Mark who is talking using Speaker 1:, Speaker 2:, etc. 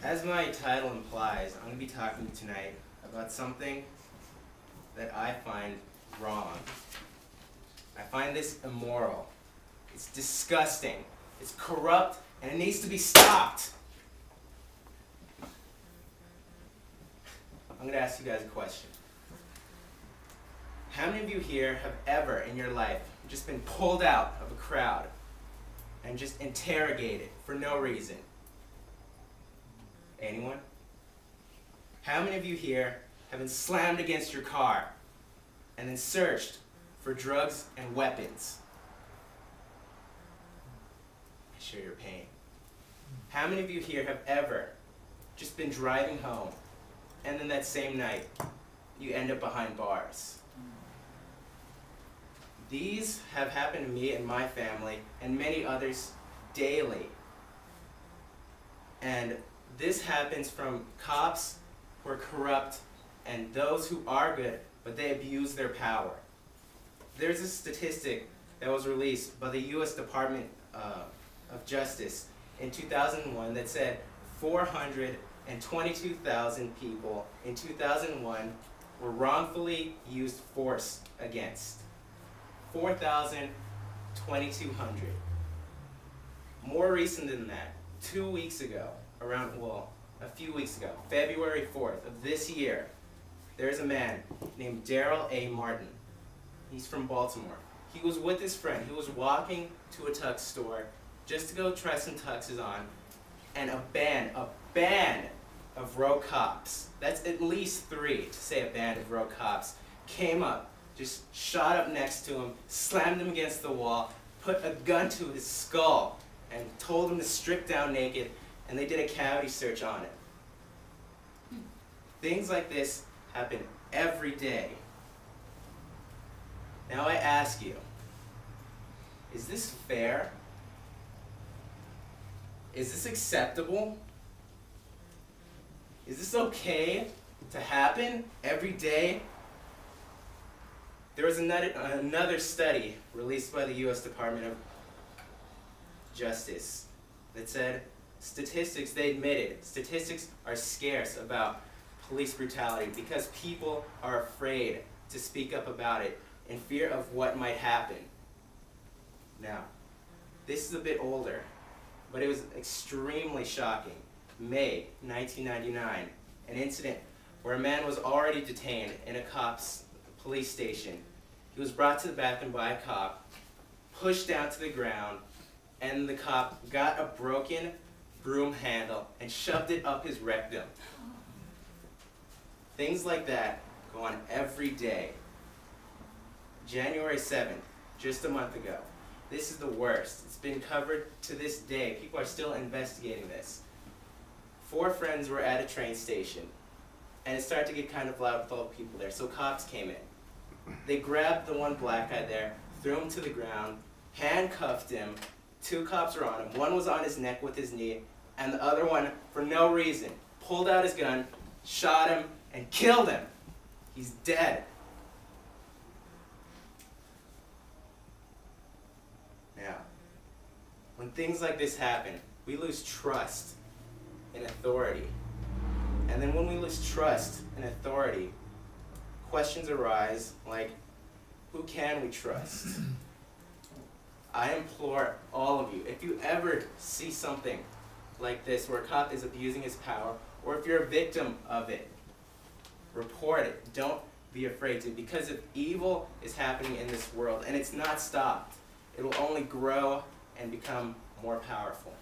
Speaker 1: As my title implies, I'm going to be talking to you tonight about something that I find wrong. I find this immoral. It's disgusting. It's corrupt, and it needs to be stopped. I'm going to ask you guys a question. How many of you here have ever in your life just been pulled out of a crowd and just interrogated for no reason? Anyone? How many of you here have been slammed against your car and then searched for drugs and weapons? I share your pain. How many of you here have ever just been driving home and then that same night you end up behind bars? These have happened to me and my family and many others daily. And this happens from cops who are corrupt and those who are good, but they abuse their power. There's a statistic that was released by the U.S. Department of Justice in 2001 that said 422,000 people in 2001 were wrongfully used force against. 4,200. More recent than that, 2 weeks ago, a few weeks ago, February 4th of this year, there's a man named Daryl A. Martin. He's from Baltimore. He was with his friend. He was walking to a tux store just to go try some tuxes on, and a band of rogue cops, that's at least 3 to say a band of rogue cops, came up, just shot up next to him, slammed him against the wall, put a gun to his skull, and told him to strip down naked, and they did a cavity search on him. Things like this happen every day. Now I ask you, is this fair? Is this acceptable? Is this okay to happen every day? There was another study released by the U.S. Department of Justice that said they admitted statistics are scarce about police brutality because people are afraid to speak up about it in fear of what might happen. Now, this is a bit older, but it was extremely shocking. May 1999, an incident where a man was already detained in a police station. He was brought to the bathroom by a cop, pushed down to the ground, and the cop got a broken broom handle and shoved it up his rectum. Things like that go on every day. January 7th, just a month ago. This is the worst. It's been covered to this day. People are still investigating this. 4 friends were at a train station, and it started to get kind of loud with all the people there, so cops came in. They grabbed the one black guy there, threw him to the ground, handcuffed him. 2 cops were on him. One was on his neck with his knee, and the other one, for no reason, pulled out his gun, shot him, and killed him. He's dead. Now, when things like this happen, we lose trust in authority. And then when we lose trust in authority, questions arise like, who can we trust? I implore all of you, if you ever see something like this where a cop is abusing his power, or if you're a victim of it, report it. Don't be afraid to, because if evil is happening in this world and it's not stopped, it will only grow and become more powerful.